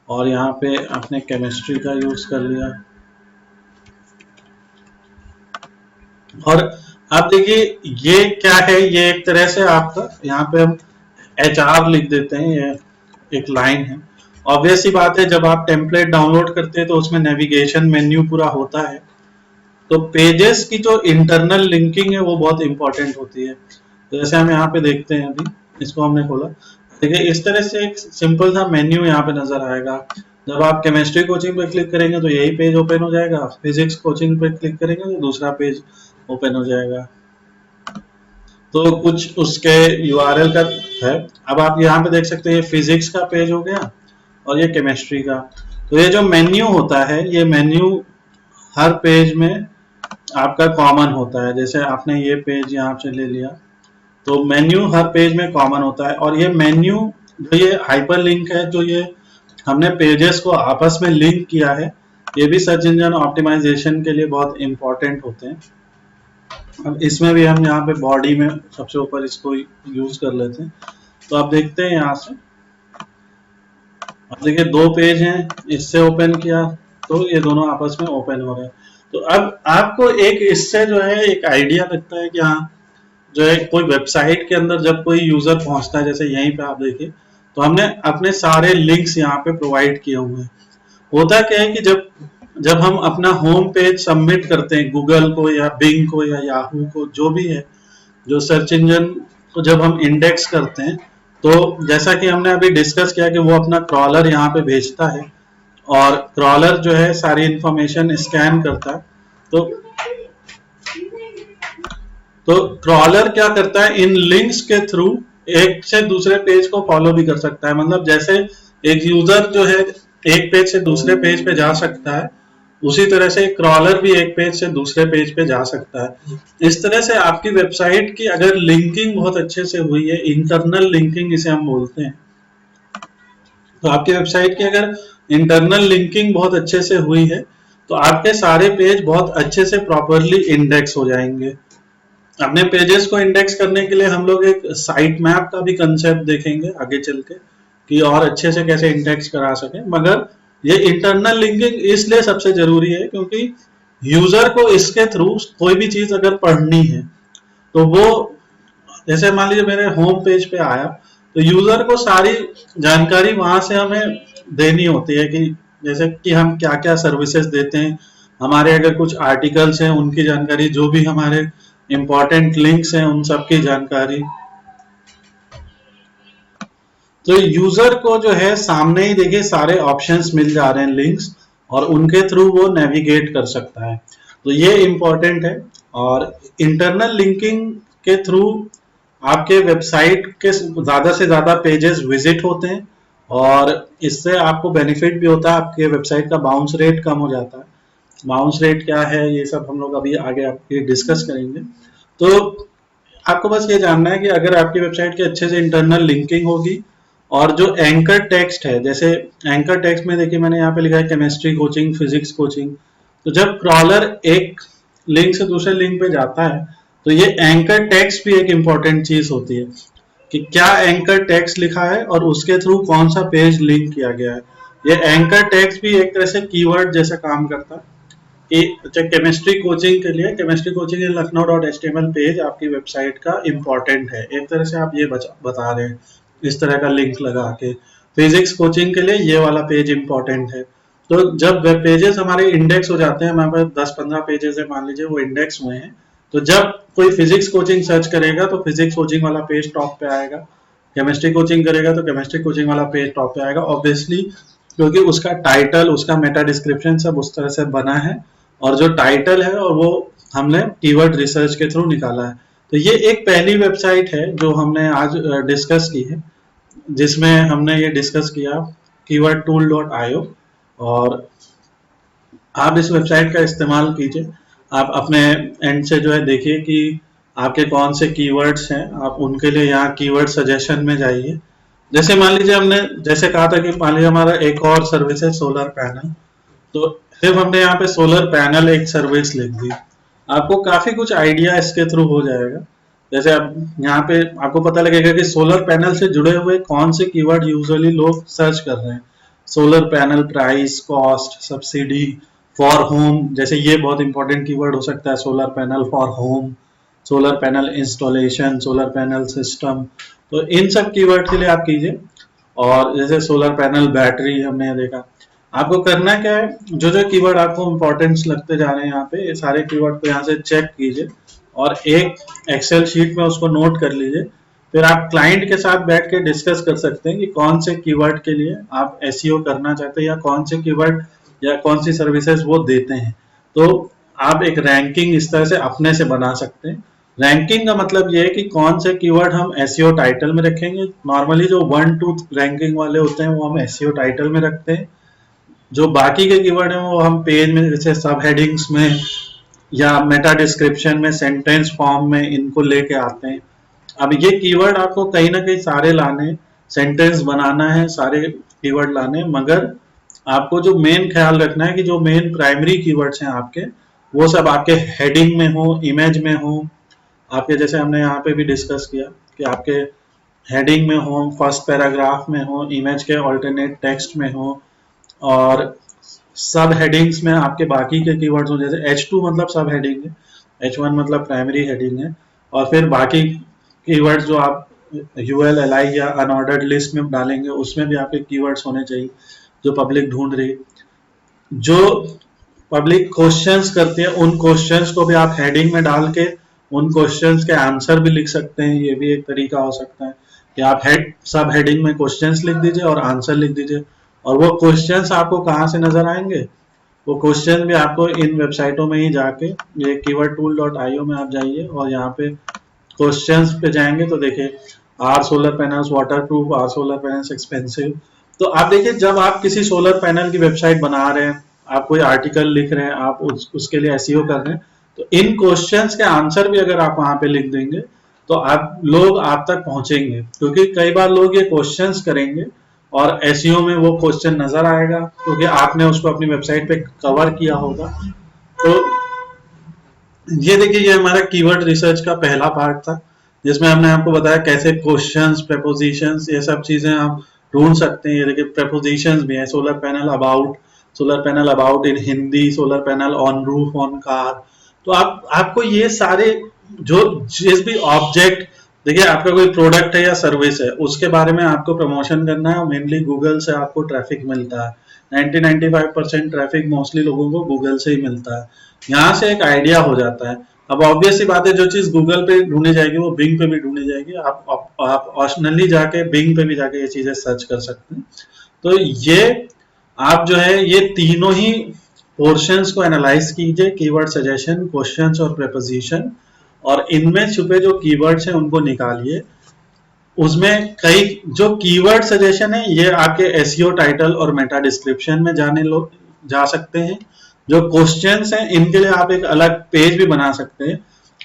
और यहाँ पे आपने केमिस्ट्री का यूज कर लिया। और आप देखिए ये क्या है, ये एक तरह से आपका यहाँ पे हम HR लिख देते हैं, ये एक लाइन है। ऑब्वियस सी बात है, जब आप टेम्पलेट डाउनलोड करते हैं तो उसमें नेविगेशन मेन्यू पूरा होता है, तो पेजेस की जो इंटरनल लिंकिंग है वो बहुत इंपॉर्टेंट होती है। तो जैसे हम यहाँ पे देखते हैं, अभी इसको हमने खोला, देखिए इस तरह से एक सिंपल सा मेन्यू यहाँ पे नजर आएगा। जब आप केमिस्ट्री कोचिंग पे क्लिक करेंगे तो यही पेज ओपन हो जाएगा, फिजिक्स कोचिंग पे क्लिक करेंगे तो दूसरा पेज ओपन हो जाएगा। तो कुछ उसके URL का है। अब आप यहाँ पे देख सकते हैं फिजिक्स का पेज हो गया और ये केमिस्ट्री का। तो ये जो मेन्यू होता है, ये मेन्यू हर पेज में आपका कॉमन होता है। जैसे आपने ये पेज यहाँ से ले लिया तो मेन्यू हर पेज में कॉमन होता है, और ये मेन्यू जो ये हाइपर लिंक है, जो ये हमने पेजेस को आपस में लिंक किया है, ये भी सर्च इंजन ऑप्टिमाइजेशन के लिए बहुत इंपॉर्टेंट होते हैं। अब इसमें भी हम यहाँ पे बॉडी में सबसे ऊपर इसको यूज कर लेते हैं। तो आप देखते हैं यहाँ से, अब देखिए 2 पेज हैं, इससे ओपन किया तो ये दोनों आपस में ओपन हो रहे हैं। तो अब आपको एक इससे जो है एक आइडिया लगता है कि हाँ, जो है कोई वेबसाइट के अंदर जब कोई यूजर पहुंचता है, जैसे यहीं पे आप देखिए, तो हमने अपने सारे लिंक्स यहाँ पे प्रोवाइड किए हुए हैं। होता क्या है कि जब जब हम अपना होम पेज सबमिट करते हैं गूगल को या बिंग को या याहू को, जो भी है, जो सर्च इंजन को जब हम इंडेक्स करते हैं, तो जैसा कि हमने अभी डिस्कस किया कि वो अपना क्रॉलर यहाँ पे भेजता है, और क्रॉलर जो है सारी इंफॉर्मेशन स्कैन करता है। तो क्रॉलर क्या करता है, इन लिंक्स के थ्रू एक से दूसरे पेज को फॉलो भी कर सकता है। मतलब जैसे एक यूजर जो है एक पेज से दूसरे पेज पे जा सकता है, उसी तरह से क्रॉलर भी एक पेज से दूसरे पेज पे जा सकता है। इस तरह से आपकी वेबसाइट की अगर लिंकिंग बहुत अच्छे से हुई है, इंटरनल लिंकिंग इसे हम बोलते हैं, तो आपकी वेबसाइट की अगर इंटरनल लिंकिंग बहुत अच्छे से हुई है तो आपके सारे पेज बहुत अच्छे से प्रॉपरली इंडेक्स हो जाएंगे। अपने पेजेस को इंडेक्स करने के लिए हम लोग एक साइट मैप का भी कंसेप्ट देखेंगे आगे चल के, कि और अच्छे से कैसे इंडेक्स करा सकें। मगर ये इंटरनल लिंकिंग इसलिए सबसे जरूरी है क्योंकि यूजर को इसके थ्रू कोई भी चीज अगर पढ़नी है तो वो, जैसे मान लीजिए मेरे होम पेज पे आया, तो यूजर को सारी जानकारी वहां से हमें देनी होती है, कि जैसे कि हम क्या क्या सर्विसेज देते हैं, हमारे अगर कुछ आर्टिकल्स हैं उनकी जानकारी, जो भी हमारे इंपॉर्टेंट लिंक्स हैं उन सब की जानकारी। तो यूजर को जो है सामने ही देखिए सारे ऑप्शंस मिल जा रहे हैं, लिंक्स, और उनके थ्रू वो नेविगेट कर सकता है। तो ये इंपॉर्टेंट है। और इंटरनल लिंकिंग के थ्रू आपके वेबसाइट के ज्यादा से ज्यादा पेजेस विजिट होते हैं, और इससे आपको बेनिफिट भी होता है, आपके वेबसाइट का बाउंस रेट कम हो जाता है। बाउंस रेट क्या है ये सब हम लोग अभी आगे आपके डिस्कस करेंगे। तो आपको बस ये जानना है कि अगर आपकी वेबसाइट की अच्छे से इंटरनल लिंकिंग होगी और जो एंकर टेक्स्ट है, जैसे एंकर टेक्स्ट में देखिए मैंने यहाँ पे लिखा है केमिस्ट्री कोचिंग, फिजिक्स कोचिंग। तो जब क्रॉलर एक लिंक से दूसरे लिंक पे जाता है तो ये एंकर टेक्स्ट भी एक इंपॉर्टेंट चीज होती है कि क्या एंकर टेक्स्ट लिखा है और उसके थ्रू कौन सा पेज लिंक किया गया है। ये एंकर टेक्स्ट भी एक तरह से कीवर्ड जैसा काम करता है कि अच्छा केमिस्ट्री कोचिंग के लिए केमिस्ट्री कोचिंग इन लखनऊ.html पेज आपकी वेबसाइट का इम्पोर्टेंट है, एक तरह से आप ये बता रहे हैं इस तरह का लिंक लगा के। फिजिक्स कोचिंग के लिए ये वाला पेज इम्पोर्टेंट है। तो जब वेब पेजेस हमारे इंडेक्स हो जाते हैं, हमारे पास 10-15 पेजेस है मान लीजिए, वो इंडेक्स हुए हैं, तो जब कोई फिजिक्स कोचिंग सर्च करेगा तो फिजिक्स कोचिंग वाला पेज टॉप पे आएगा, केमिस्ट्री कोचिंग करेगा तो केमिस्ट्री कोचिंग वाला पेज टॉप पे आएगा ऑब्वियसली, क्योंकि उसका टाइटल, उसका मेटा डिस्क्रिप्शन सब उस तरह से बना है और जो टाइटल है और वो हमने कीवर्ड रिसर्च के थ्रू निकाला है। तो ये एक पहली वेबसाइट है जो हमने आज डिस्कस की है, जिसमें हमने ये डिस्कस किया keywordtool.io। और आप इस वेबसाइट का इस्तेमाल कीजिए, आप अपने एंड से जो है देखिए कि आपके कौन से कीवर्ड्स हैं, आप उनके लिए यहाँ कीवर्ड सजेशन में जाइए। जैसे मान लीजिए हमने जैसे कहा था कि मान लीजिए हमारा एक और सर्विस है सोलर पैनल, तो सिर्फ हमने यहाँ पे सोलर पैनल एक सर्विस लिख दी, आपको काफी कुछ आइडिया इसके थ्रू हो जाएगा। जैसे अब यहाँ पे आपको पता लगेगा कि सोलर पैनल से जुड़े हुए कौन से कीवर्ड यूजुअली लोग सर्च कर रहे हैं। Solar panel price, cost, subsidy, for home, जैसे ये बहुत इंपॉर्टेंट कीवर्ड हो सकता है, solar panel for home, solar panel installation, solar panel system. तो इन सब कीवर्ड के लिए आप कीजिए। और जैसे सोलर पैनल बैटरी हमने देखा, आपको करना क्या है, जो जो कीवर्ड आपको इंपॉर्टेंस लगते जा रहे हैं यहाँ पे, ये सारे कीवर्ड को यहाँ से चेक कीजिए और एक एक्सेल शीट में उसको नोट कर लीजिए। फिर आप क्लाइंट के साथ बैठ के डिस्कस कर सकते हैं कि कौन से कीवर्ड के लिए आप एसईओ करना चाहते हैं या कौन से कीवर्ड या कौन सी सर्विसेज वो देते हैं। तो आप एक रैंकिंग इस तरह से अपने से बना सकते हैं। रैंकिंग का मतलब ये है कि कौन से कीवर्ड हम एसईओ टाइटल में रखेंगे। नॉर्मली जो 1-2 रैंकिंग वाले होते हैं वो हम एसईओ टाइटल में रखते हैं, जो बाकी के कीवर्ड हैं वो हम पेज में जैसे सब हेडिंग्स में या मेटा डिस्क्रिप्शन में, सेंटेंस फॉर्म में इनको लेके आते हैं। अब ये कीवर्ड आपको कहीं ना कहीं सारे लाने, सेंटेंस बनाना है, सारे कीवर्ड लाने, मगर आपको जो मेन ख्याल रखना है कि जो मेन प्राइमरी कीवर्ड्स हैं आपके, वो सब आपके हेडिंग में हो, इमेज में हो, आपके जैसे हमने यहाँ पे भी डिस्कस किया कि आपके हेडिंग में हो, फर्स्ट पैराग्राफ में हो, इमेज के ऑल्टरनेट टेक्स्ट में हो, और सब हेडिंग्स में आपके बाकी के कीवर्ड्स हो। जैसे H2 मतलब सब हेडिंग है, H1 मतलब प्राइमरी हेडिंग है, और फिर बाकी कीवर्ड्स जो आप UL, LI या अनऑर्डर्ड लिस्ट में डालेंगे उसमें भी आपके कीवर्ड्स होने चाहिए जो पब्लिक ढूंढ रही। जो पब्लिक क्वेश्चंस करती है उन क्वेश्चंस को भी आप हेडिंग में डाल के उन क्वेश्चंस के आंसर भी लिख सकते हैं। ये भी एक तरीका हो सकता है कि आप सब हेडिंग में क्वेश्चंस लिख दीजिए और आंसर लिख दीजिए, और वो क्वेश्चंस आपको कहाँ से नजर आएंगे, वो क्वेश्चन भी आपको इन वेबसाइटों में ही जाके, ये keywordtool.io में आप जाइए और यहाँ पे क्वेश्चंस पे जाएंगे तो देखिए are solar panels waterproof, are solar panels expensive. तो आप देखिए जब आप किसी सोलर पैनल की वेबसाइट बना रहे हैं, आप कोई आर्टिकल लिख रहे हैं, आप उसके लिए एसईओ कर रहे हैं, तो इन क्वेश्चंस के आंसर भी अगर आप वहां पे लिख देंगे तो आप लोग आप तक पहुंचेंगे, क्योंकि कई बार लोग ये क्वेश्चंस करेंगे और एसईओ में वो क्वेश्चन नजर आएगा क्योंकि आपने उसको अपनी वेबसाइट पे कवर किया होगा। तो ये देखिए ये हमारा कीवर्ड रिसर्च का पहला पार्ट था, जिसमें हमने आपको बताया कैसे क्वेश्चंस, प्रेपोजिशंस, ये सब चीजें आप ढूंढ सकते हैं। ये देखिए प्रेपोजिशंस भी है, solar panel about, solar panel about in Hindi, solar panel on roof on car. तो आपको ये सारे जो जिस भी ऑब्जेक्ट, देखिए आपका कोई प्रोडक्ट है या सर्विस है उसके बारे में आपको प्रमोशन करना है, मेनली गूगल से आपको ट्रैफिक मिलता है। 90-95% ट्रैफिक मोस्टली लोगों को गूगल से ही मिलता है, यहाँ से एक आइडिया हो जाता है। अब ऑब्वियस सी बात है, जो चीज गूगल पे ढूंढी जाएगी वो बिंग पे भी ढूंढी जाएगी, आप ऑप्शनली जाके बिंग पे भी जाके ये चीजें सर्च कर सकते हैं। तो ये आप जो है ये तीनों ही पोर्शंस को एनालाइज कीजिए, कीवर्ड सजेशन, क्वेश्चंस और प्रेपोजिशन, और इनमें छुपे जो कीवर्ड्स हैं उनको निकालिए। उसमें कई जो कीवर्ड सजेशन है ये आपके एसईओ टाइटल और मेटा डिस्क्रिप्शन में जा सकते हैं। जो क्वेश्चंस हैं इनके लिए आप एक अलग पेज भी बना सकते हैं,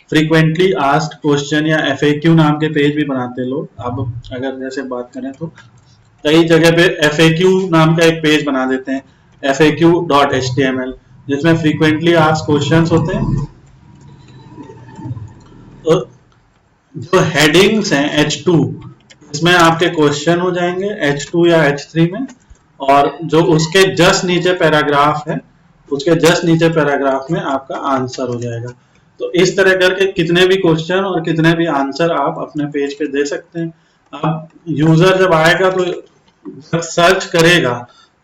फ्रीक्वेंटली आस्क्ड क्वेश्चन या FAQ नाम के पेज भी बनाते हैं लोग। अब अगर जैसे बात करें तो कई जगह पे FAQ नाम का एक पेज बना देते हैं, FAQ.html, जिसमें फ्रीक्वेंटली आस्क्ड क्वेश्चंस होते हैं। तो जो हेडिंग्स हैं H2, इसमें आपके क्वेश्चन हो जाएंगे H2 या H3 में, और जो उसके जस्ट नीचे पैराग्राफ है, उसके जस्ट नीचे पैराग्राफ में आपका आंसर हो जाएगा। तो इस तरह करके कितने भी क्वेश्चन और कितने भी आंसर आप अपने पेज पे दे सकते हैं। अब यूजर जब आएगा तो जब सर्च करेगा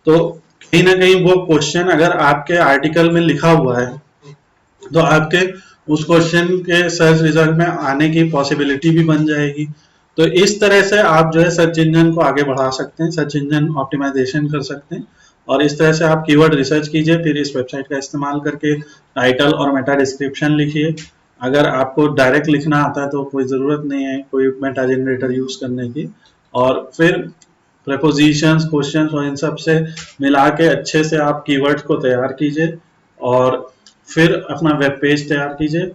तो कहीं ना कहीं वो क्वेश्चन अगर आपके आर्टिकल में लिखा हुआ है तो आपके उस क्वेश्चन के सर्च रिजल्ट में आने की पॉसिबिलिटी भी बन जाएगी। तो इस तरह से आप जो है सर्च इंजन को आगे बढ़ा सकते हैं, सर्च इंजन ऑप्टिमाइजेशन कर सकते हैं। और इस तरह से आप कीवर्ड रिसर्च कीजिए, फिर इस वेबसाइट का इस्तेमाल करके टाइटल और मेटा डिस्क्रिप्शन लिखिए। अगर आपको डायरेक्ट लिखना आता है तो कोई ज़रूरत नहीं है कोई मेटा जनरेटर यूज़ करने की, और फिर प्रपोजिशंस, क्वेश्चंस और इन सब से मिला के अच्छे से आप कीवर्ड्स को तैयार कीजिए और फिर अपना वेब पेज तैयार कीजिए।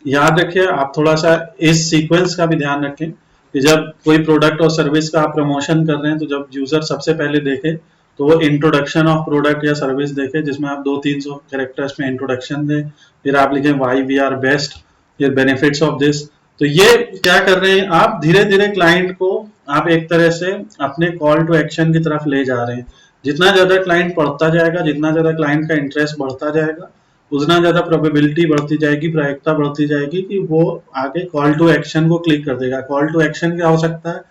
याद रखिए आप थोड़ा सा इस सीक्वेंस का भी ध्यान रखें कि जब कोई प्रोडक्ट और सर्विस का आप प्रमोशन कर रहे हैं तो जब यूजर सबसे पहले देखे तो वो इंट्रोडक्शन ऑफ प्रोडक्ट या सर्विस देखे, जिसमें आप 200-300 कैरेक्टर्स में इंट्रोडक्शन दें, फिर आप लिखें वाई वी आर बेस्ट, फिर बेनिफिट्स ऑफ दिस। तो ये क्या कर रहे हैं आप, धीरे धीरे क्लाइंट को आप एक तरह से अपने कॉल टू एक्शन की तरफ ले जा रहे हैं। जितना ज्यादा क्लाइंट पढ़ता जाएगा, जितना ज्यादा क्लाइंट का इंटरेस्ट बढ़ता जाएगा, उतना ज्यादा प्रोबेबिलिटी बढ़ती जाएगी, प्रायिकता बढ़ती जाएगी कि वो आगे कॉल टू एक्शन को क्लिक कर देगा। कॉल टू एक्शन क्या हो सकता है,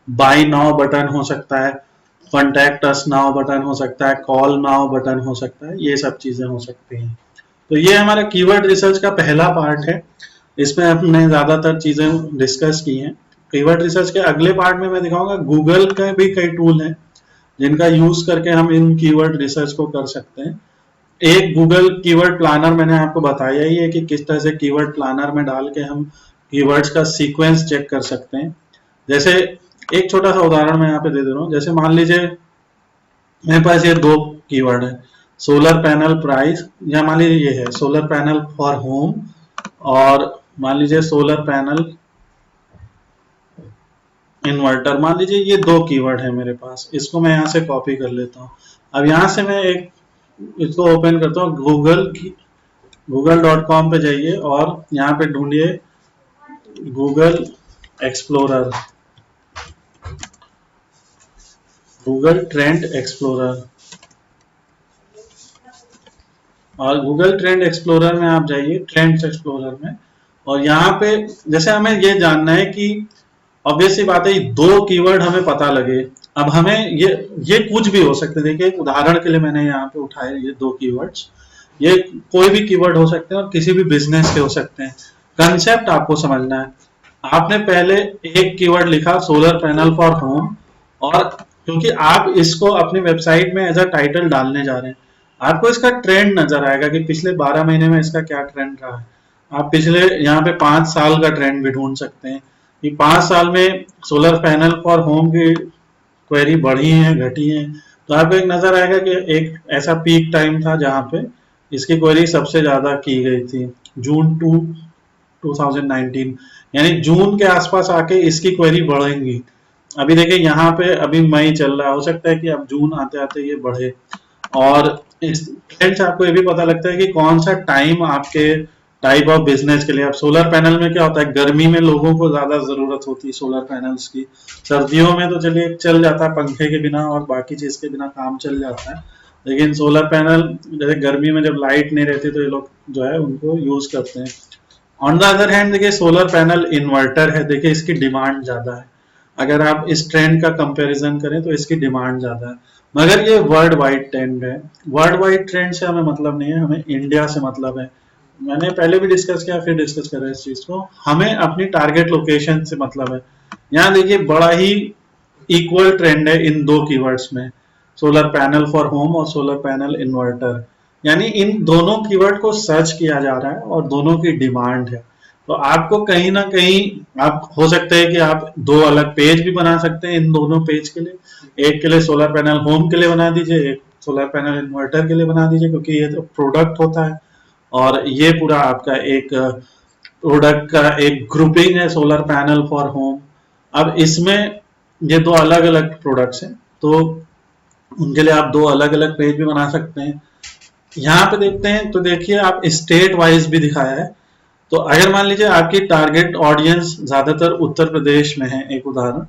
बाय नाउ बटन हो सकता है, कॉन्टैक्ट अस नाउ बटन हो सकता है, कॉल नाउ बटन हो सकता है, ये सब चीजें हो सकती हैं। तो ये हमारा कीवर्ड रिसर्च का पहला पार्ट है, इसमें हमने ज्यादातर चीजें डिस्कस की हैं। कीवर्ड रिसर्च के अगले पार्ट में मैं दिखाऊंगा गूगल के भी कई टूल हैं जिनका यूज करके हम इन कीवर्ड रिसर्च को कर सकते हैं। एक गूगल कीवर्ड प्लानर मैंने आपको बताया ही है कि किस तरह से कीवर्ड प्लानर में डाल के हम कीवर्ड्स का सीक्वेंस चेक कर सकते हैं। जैसे एक छोटा सा उदाहरण मैं यहाँ पे दे दे रहा हूँ। जैसे मान लीजिए मेरे पास ये दो कीवर्ड है, सोलर पैनल प्राइस, या मान लीजिए ये है सोलर पैनल फॉर होम, और मान लीजिए सोलर पैनल इन्वर्टर। मान लीजिए ये दो कीवर्ड है मेरे पास, इसको मैं यहाँ से कॉपी कर लेता हूँ। अब यहाँ से मैं एक इसको ओपन करता हूँ, google.com पे जाइए और यहाँ पे ढूंढिए Google explorer, Google trend explorer. और गूगल ट्रेंड एक्सप्लोरर में आप जाइए, ट्रेंड्स एक्सप्लोरर में, और यहाँ पे जैसे हमें ये जानना है कि ऑब्वियसली बात है दो कीवर्ड हमें पता लगे। अब हमें ये कुछ भी हो सकते हैं। देखिए उदाहरण के लिए मैंने यहाँ पे उठाए ये दो कीवर्ड्स, ये कोई भी कीवर्ड हो सकते हैं और किसी भी बिजनेस के हो सकते हैं। कंसेप्ट आपको समझना है। आपने पहले एक कीवर्ड लिखा सोलर पैनल फॉर होम, और क्योंकि आप इसको अपनी वेबसाइट में एज अ टाइटल डालने जा रहे हैं, आपको इसका ट्रेंड नजर आएगा कि पिछले 12 महीने में इसका क्या ट्रेंड रहा है। आप पिछले यहाँ पे 5 साल का ट्रेंड भी ढूंढ सकते हैं कि 5 साल में सोलर पैनल फॉर होम की क्वेरी बढ़ी है, घटी है। तो आपको एक नजर आएगा कि एक ऐसा पीक टाइम था जहां पे इसकी क्वेरी सबसे ज्यादा की गई थी, जून 2019, यानी जून के आसपास आके इसकी क्वेरी बढ़ेंगी। अभी देखिए यहाँ पे अभी मई चल रहा है, हो सकता है कि अब जून आते आते ये बढ़े। और इस ट्रेंड से आपको ये भी पता लगता है कि कौन सा टाइम आपके टाइप ऑफ बिजनेस के लिए। अब सोलर पैनल में क्या होता है, गर्मी में लोगों को ज्यादा जरूरत होती है सोलर पैनल्स की, सर्दियों में तो चलिए चल जाता है पंखे के बिना और बाकी चीज के बिना काम चल जाता है, लेकिन सोलर पैनल जैसे गर्मी में जब लाइट नहीं रहती तो ये लोग जो है उनको यूज करते हैं। ऑन द अदर हैंड देखिए सोलर पैनल इन्वर्टर है, देखिए इसकी डिमांड ज्यादा है। अगर आप इस ट्रेंड का कंपैरिजन करें तो इसकी डिमांड ज्यादा है, मगर ये वर्ल्ड वाइड ट्रेंड है। वर्ल्ड वाइड ट्रेंड से हमें मतलब नहीं है, हमें इंडिया से मतलब है। मैंने पहले भी डिस्कस किया, फिर डिस्कस कर रहे हैं इस चीज को, हमें अपनी टारगेट लोकेशन से मतलब है। यहाँ देखिए बड़ा ही इक्वल ट्रेंड है इन दो कीवर्ड्स में, सोलर पैनल फॉर होम और सोलर पैनल इन्वर्टर, यानी इन दोनों कीवर्ड को सर्च किया जा रहा है और दोनों की डिमांड है। तो आपको कहीं ना कहीं आप हो सकता है कि आप दो अलग पेज भी बना सकते हैं इन दोनों पेज के लिए, एक के लिए सोलर पैनल होम के लिए बना दीजिए, एक सोलर पैनल इन्वर्टर के लिए बना दीजिए, क्योंकि ये तो प्रोडक्ट होता है और ये पूरा आपका एक प्रोडक्ट का एक ग्रुपिंग है सोलर पैनल फॉर होम। अब इसमें ये दो अलग अलग प्रोडक्ट्स हैं, तो उनके लिए आप 2 अलग अलग पेज भी बना सकते हैं। यहाँ पे देखते हैं तो देखिए आप स्टेट वाइज भी दिखाया है। तो अगर मान लीजिए आपकी टारगेट ऑडियंस ज्यादातर उत्तर प्रदेश में है, एक उदाहरण,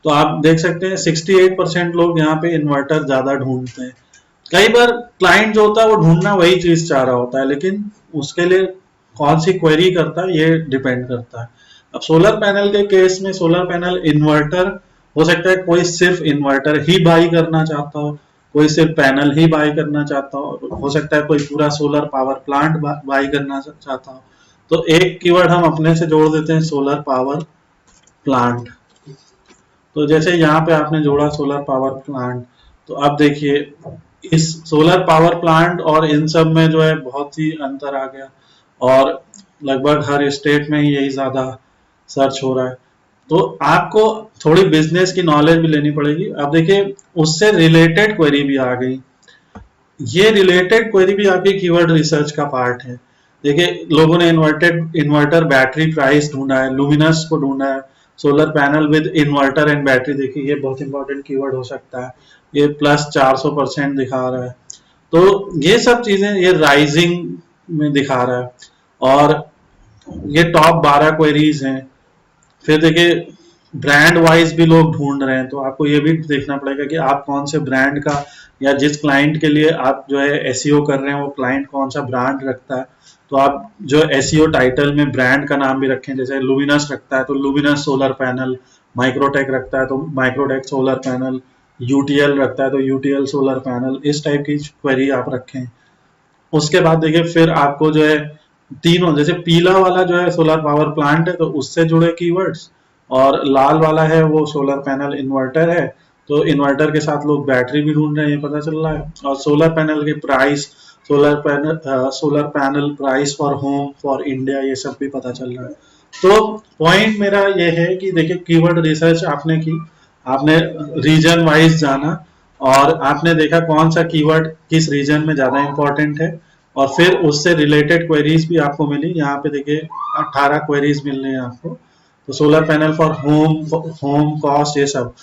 तो आप देख सकते हैं 68% लोग यहाँ पे इन्वर्टर ज्यादा ढूंढते हैं। कई बार क्लाइंट जो होता है वो ढूंढना वही चीज चाह रहा होता है, लेकिन उसके लिए कौन सी क्वेरी करता है ये डिपेंड करता है। अब सोलर पैनल के केस में सोलर पैनल इन्वर्टर हो सकता है कोई सिर्फ इन्वर्टर ही बाई करना चाहता हो, कोई सिर्फ पैनल ही बाई करना चाहता हो सकता है कोई पूरा सोलर पावर प्लांट बाई करना चाहता हो। तो एक कीवर्ड हम अपने से जोड़ देते हैं, सोलर पावर प्लांट। तो जैसे यहाँ पे आपने जोड़ा सोलर पावर प्लांट, तो अब देखिए इस सोलर पावर प्लांट और इन सब में जो है बहुत ही अंतर आ गया, और लगभग हर स्टेट में ही यही ज्यादा सर्च हो रहा है। तो आपको थोड़ी बिजनेस की नॉलेज भी लेनी पड़ेगी। अब देखिए उससे रिलेटेड क्वेरी भी आ गई, ये रिलेटेड क्वेरी भी आपकी कीवर्ड रिसर्च का पार्ट है। देखिए लोगों ने इन्वर्टर बैटरी प्राइस ढूंढा है, लुमिनस को ढूंढा है, solar panel with inverter and battery, देखिए ये बहुत इंपॉर्टेंट कीवर्ड हो सकता है, ये प्लस 400% दिखा रहा है। तो ये सब चीजें ये राइजिंग में दिखा रहा है, और ये टॉप 12 क्वेरीज हैं। फिर देखिए ब्रांड वाइज भी लोग ढूंढ रहे हैं, तो आपको ये भी देखना पड़ेगा कि आप कौन से ब्रांड का, या जिस क्लाइंट के लिए आप जो है एसईओ कर रहे हैं वो क्लाइंट कौन सा ब्रांड रखता है। तो आप जो एसईओ टाइटल में ब्रांड का नाम भी रखें, जैसे लुमिनस रखता है तो लुमिनस सोलर पैनल, माइक्रोटेक रखता है तो माइक्रोटेक सोलर पैनल, यूटीएल रखता है तो यूटीएल सोलर पैनल, इस टाइप की क्वेरी आप रखें। उसके बाद देखिए फिर आपको जो है तीनों, जैसे पीला वाला जो है सोलर पावर प्लांट है तो उससे जुड़े कीवर्ड्स, और लाल वाला है वो सोलर पैनल इन्वर्टर है, तो इन्वर्टर के साथ लोग बैटरी भी ढूंढ रहे हैं ये पता चल रहा है, और सोलर पैनल के price, solar panel price for home for India, ये सब भी पता चल रहा है। तो पॉइंट मेरा ये है कि देखिए कीवर्ड रिसर्च आपने की, आपने रीजन वाइज जाना, और आपने देखा कौन सा कीवर्ड किस रीजन में ज्यादा इंपॉर्टेंट है, और फिर उससे रिलेटेड क्वेरीज भी आपको मिली। यहाँ पे देखिए 18 क्वेरीज मिल रही है आपको, तो solar panel for home cost, ये सब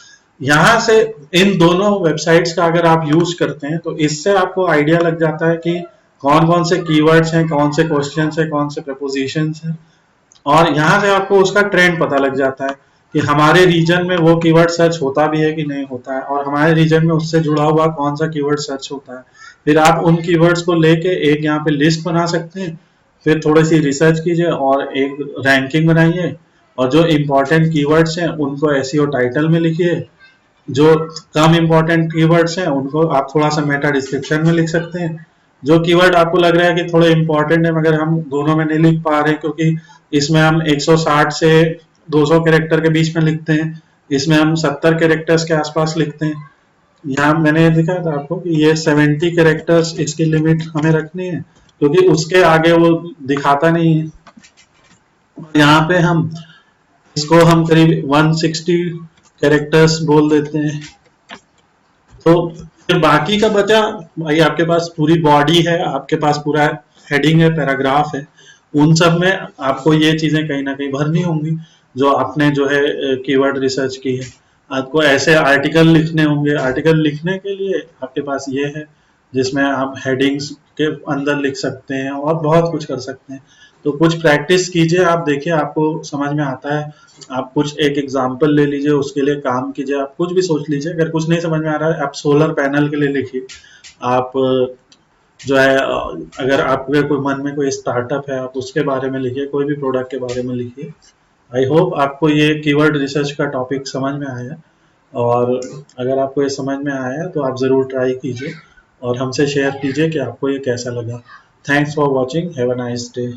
यहाँ से इन दोनों वेबसाइट्स का अगर आप यूज करते हैं तो इससे आपको आइडिया लग जाता है कि कौन कौन से कीवर्ड्स हैं, कौन से क्वेश्चंस हैं, कौन से प्रपोजिशंस हैं, और यहाँ से आपको उसका ट्रेंड पता लग जाता है कि हमारे रीजन में वो कीवर्ड सर्च होता भी है कि नहीं होता है, और हमारे रीजन में उससे जुड़ा हुआ कौन सा कीवर्ड सर्च होता है। फिर आप उन कीवर्ड्स को लेके एक यहाँ पे लिस्ट बना सकते हैं, फिर थोड़ी सी रिसर्च कीजिए और एक रैंकिंग बनाइए, और जो इम्पोर्टेंट कीवर्ड्स हैं उनको एसईओ टाइटल में लिखिए, जो कम इम्पोर्टेंट कीवर्ड्स हैं उनको आप थोड़ा सा मेटा डिस्क्रिप्शन में लिख सकते हैं। जो कीवर्ड आपको लग रहा है कि थोड़े इम्पोर्टेंट है मगर हम दोनों में नहीं लिख पा रहे हैं, क्योंकि इसमें हम 160 से 200 कैरेक्टर के बीच में लिखते हैं, इसमें हम 70 कैरेक्टर्स के आसपास लिखते हैं। यहाँ मैंने दिखाया था आपको कि ये 70 कैरेक्टर्स इसकी लिमिट हमें रखनी है, क्योंकि उसके आगे वो दिखाता नहीं है। यहाँ पे हम इसको हम करीब 160 कैरेक्टर्स बोल देते हैं। तो फिर बाकी का बचा, भाई आपके पास पूरी बॉडी है, आपके पास पूरा हेडिंग है, पैराग्राफ है, उन सब में आपको ये चीजें कहीं ना कहीं भरनी होंगी जो आपने जो है कीवर्ड रिसर्च की है। आपको ऐसे आर्टिकल लिखने होंगे, आर्टिकल लिखने के लिए आपके पास ये है जिसमें आप हेडिंग्स के अंदर लिख सकते हैं और बहुत कुछ कर सकते हैं। तो कुछ प्रैक्टिस कीजिए, आप देखिए आपको समझ में आता है, आप कुछ एक एग्जाम्पल ले लीजिए, उसके लिए काम कीजिए, आप कुछ भी सोच लीजिए। अगर कुछ नहीं समझ में आ रहा है आप सोलर पैनल के लिए लिखिए, आप जो है अगर आपके कोई मन में कोई स्टार्टअप है आप उसके बारे में लिखिए, कोई भी प्रोडक्ट के बारे में लिखिए। आई होप आपको ये कीवर्ड रिसर्च का टॉपिक समझ में आया, और अगर आपको ये समझ में आया तो आप ज़रूर ट्राई कीजिए और हमसे शेयर कीजिए कि आपको ये कैसा लगा। Thanks for watching, have a nice day.